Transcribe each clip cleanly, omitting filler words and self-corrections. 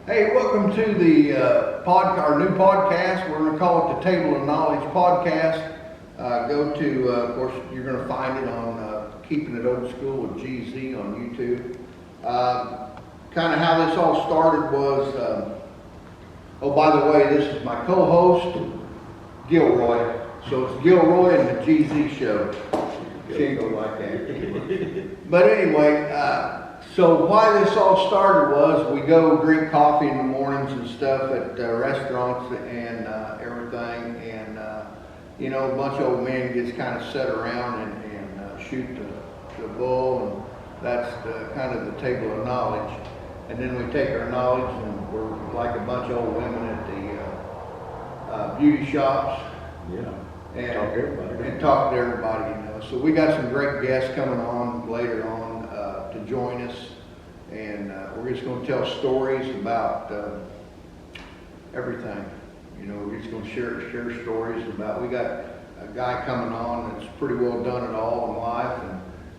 Hey, welcome to the our new podcast. We're going to call it the Table of Knowledge Podcast. Go to, of course, you're going to find it on Keeping It Old School with GZ on YouTube. Kind of how this all started was, oh, by the way, this is my co-host, Gilroy. So it's Gilroy and the GZ Show. She ain't gonna like that. But anyway, so why this all started was we go drink coffee in the mornings and stuff at restaurants and everything, and you know, a bunch of old men gets kind of set around and shoot the bull, and that's kind of the table of knowledge. And then we take our knowledge and we're like a bunch of old women at the beauty shops. Yeah. And talk to everybody, you know. So we got some great guests coming on later on to join us, and we're just going to tell stories about everything. You know, we're just going to share stories about. We got a guy coming on that's pretty well done it all in life,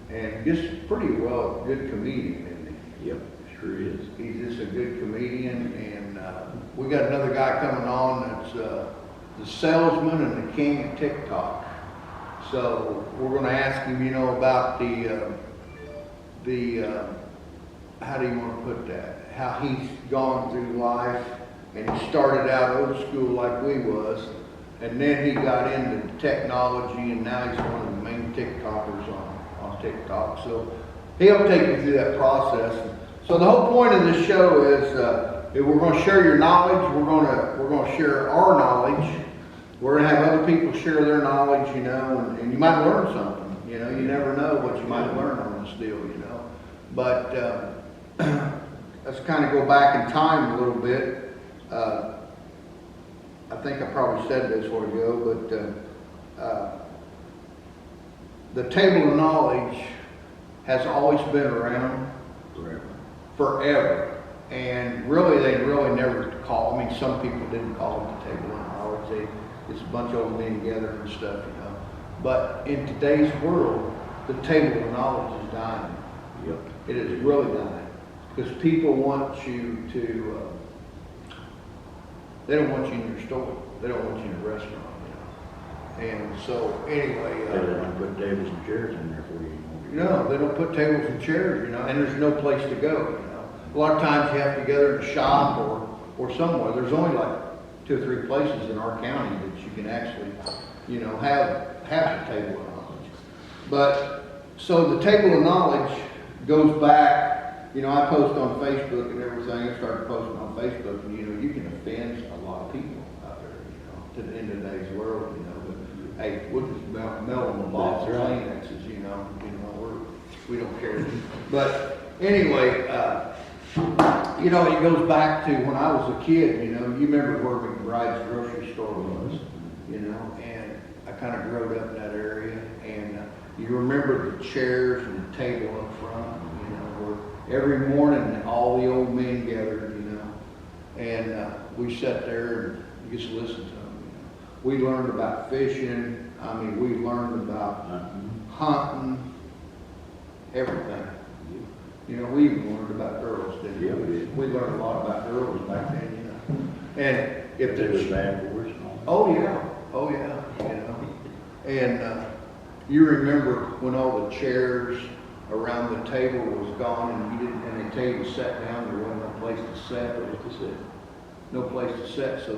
and just pretty well good comedian, isn't he? Yep, sure is. He's just a good comedian, and we got another guy coming on that's the salesman and the king of TikTok. So we're going to ask him, you know, about the how do you want to put that? How he's gone through life, and he started out old school like we was, and then he got into technology, and now he's one of the main TikTokers on TikTok. So he'll take you through that process. So the whole point of this show is we're going to share your knowledge. We're going to share our knowledge. We're going to have other people share their knowledge, you know, and you might learn something. You know, you never know what you might learn on this deal, you know. But let's kind of go back in time a little bit. I think I probably said this a while ago, but the table of knowledge has always been around forever. And really, they really never call. I mean, some people didn't call it the table of knowledge. It's a bunch of old men together and stuff, you know. But in today's world, the table of knowledge is dying. Yep. It is really dying. Because people want you to, they don't want you in your store. They don't want you in a restaurant, you know. And so, anyway. They don't put tables and chairs in there for you. No, they don't put tables and chairs, you know, and there's no place to go, you know. A lot of times you have to gather in a shop or somewhere. There's only like 2 or 3 places in our county that you can actually, you know, have the table of knowledge. But, so the table of knowledge goes back, you know, I post on Facebook and everything. I started posting on Facebook, and, you know, you can offend a lot of people out there, you know, in today's world, you know. But, hey, we'll just mail them a box of Kleenexes, you know, we don't care. But, anyway, you know, it goes back to when I was a kid, you know, you remember where McBride's grocery store was, you know, and I kind of grew up in that area, and you remember the chairs and the table up front, you know, where every morning all the old men gathered, you know, and we sat there and just listened to them, you know. We learned about fishing, I mean, we learned about hunting, everything. You know, we even learned about girls, didn't we? Yeah, we did. We learned a lot about girls back then, you know. And if It was there's, bad for us and all that. oh yeah, you know. And you remember when all the chairs around the table was gone, and you didn't, and they tell you to sit down, there wasn't no place to sit, no place to sit. So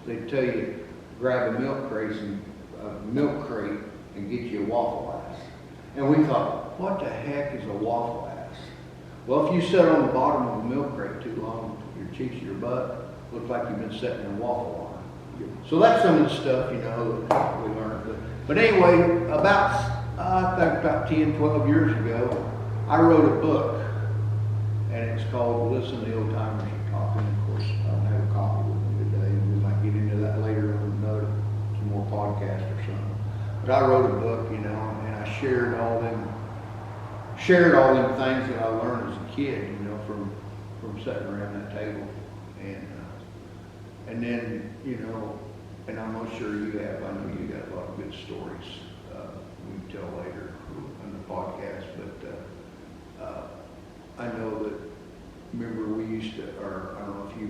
they tell you grab a milk crate and get you a waffle ice. And we thought, what the heck is a waffle ice? Well, if you sit on the bottom of a milk crate too long, your cheeks of your butt look like you've been sitting in a waffle line. So that's some of the stuff, you know, that we learned. But anyway, I think about 10, 12 years ago, I wrote a book, and it's called Listen to the Old Timers Are Talking. Of course, I don't have a copy with me today. We might get into that later on some more podcast or something. But I wrote a book, you know, and I shared all them things that I learned as a kid, you know, from sitting around that table, and then, you know, and I'm not sure you have. I know you got a lot of good stories we can tell later on the podcast, but I know that. Remember, we used to, or I don't know if you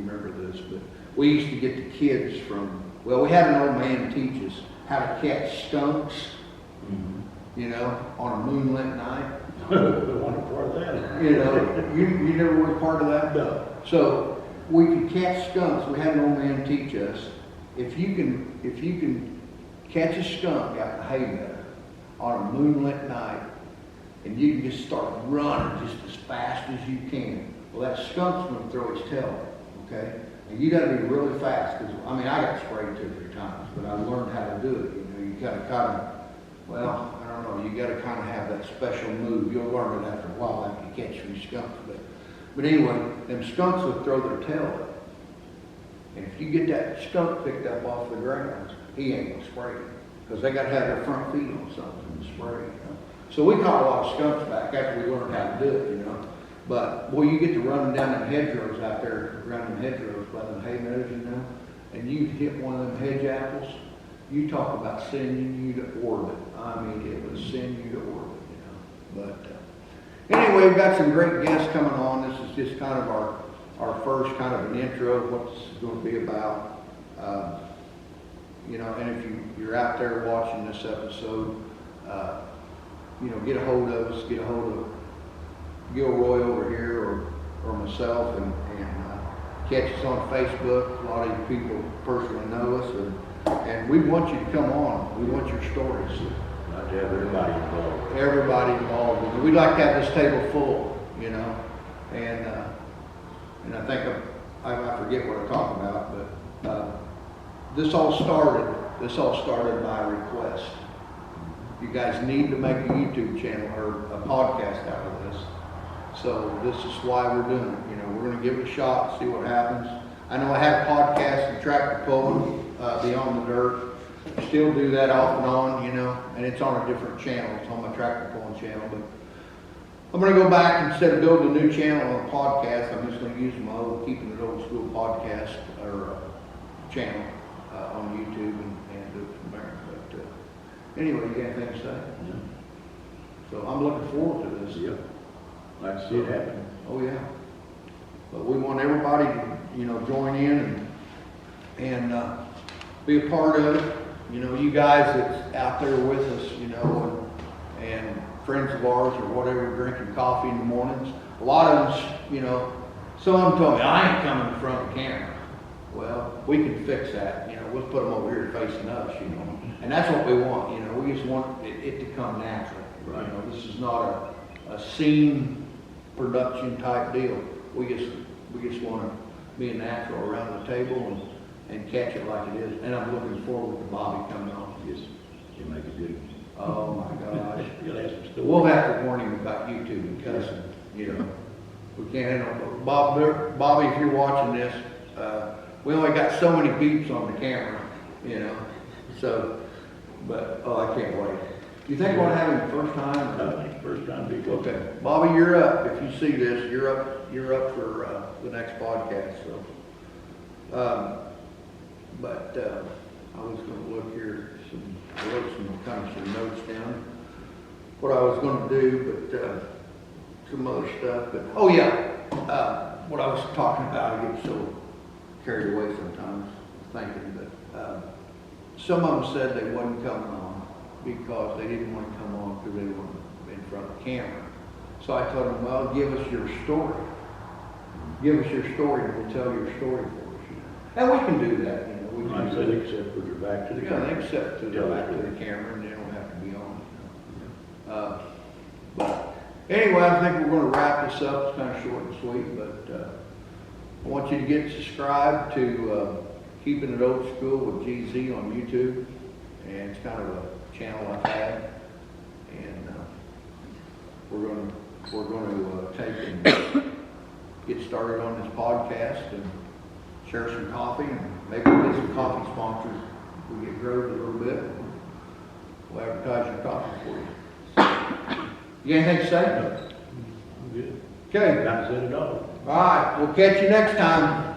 we used to get the kids from, well, we had an old man teach us how to catch skunks, you know, on a moonlit night. I want a part of that. You know, you never were part of that? No. So we could catch skunks. We had an old man teach us, if you can catch a skunk out in the hay meadow on a moonlit night, and you can just start running just as fast as you can, well, that skunk's going to throw its tail up, okay? And you got to be really fast, because, I mean, I got sprayed 2 or 3 times, but I learned how to do it. You know, you got to kind of, well, I don't know, you got to kind of have that special move. You'll learn it after a while after you catch these skunks. But anyway, them skunks will throw their tail up. And if you get that skunk picked up off the ground, he ain't going to spray it, because they got to have their front feet on something to spray, you know. So we caught a lot of skunks back after we learned how to do it, you know. But, boy, you get to running down them hedgerows out there, around them hedgerows by them hay meadows, you know, and you hit one of them hedge apples, you talk about sending you to orbit. I mean, it was send you to orbit, you know. But anyway, we've got some great guests coming on. This is just kind of our first kind of an intro of what this is going to be about. You know, and if you're out there watching this episode, you know, get a hold of us, get a hold of Gilroy over here or myself, and catch us on Facebook. A lot of you people personally know us, and we want you to come on. We want your stories. Not to have everybody involved. Everybody involved. We'd like to have this table full, you know, and I think I forget what I talked about, but this all started by request. You guys need to make a YouTube channel or a podcast out of this. So this is why we're doing it. You know, we're going to give it a shot, see what happens. I know I had a podcast and tractor pulling, Beyond the Dirt. I still do that off and on, you know, and it's on a different channel. It's on my tractor pulling channel. But I'm going to go back, instead of building a new channel on a podcast, I'm just going to use my old Keeping It Old School podcast or channel on YouTube and do it from there. But anyway, you got anything to say? Yeah. So I'm looking forward to this. Yep. Like to see it happen. Oh, yeah. But we want everybody to, you know, join in and be a part of it. You know, you guys that's out there with us, you know, and friends of ours or whatever, drinking coffee in the mornings. A lot of us, you know, some of them told me, I ain't coming in front of the camera. Well, we can fix that. You know, we'll put them over here facing us, you know. And that's what we want, you know. We just want it to come natural. Right. You know, this is not a scene production type deal. We just want to be natural around the table and catch it like it is. And I'm looking forward to Bobby coming on. Yes. You make it good. Oh my gosh. You'll have some stories. We'll have to warn him about YouTube and cussing, you know. We can't handle it. Bobby, if you're watching this, we only got so many beeps on the camera, you know. So, but, oh, I can't wait. Do you think we'll have him the first time? I think first time be good. Okay, Bobby, you're up. If you see this, you're up for the next podcast. So, I was going to look here. I wrote some notes down. What I was going to do, but some other stuff. But oh yeah, what I was talking about, I get so carried away sometimes thinking. But some of them said they wasn't coming on because they didn't want to come on because they were in front of the camera. So I told them, well, give us your story. Give us your story and we'll tell your story for us. You know? And we can do that. You know, we can I do said that. except put your back to the Yeah, camera. they accept to Tell the back the to story. the camera and they don't have to be on. You know? But anyway, I think we're going to wrap this up. It's kind of short and sweet, but I want you to get subscribed to Keeping It Old School with GZ on YouTube, and it's kind of a channel I've had, and we're going to take and get started on this podcast and share some coffee and maybe get some coffee sponsors. If we get growed a little bit, we'll advertise your coffee for you. You got anything to say? I'm good. Okay. Not said it all. All right. We'll catch you next time.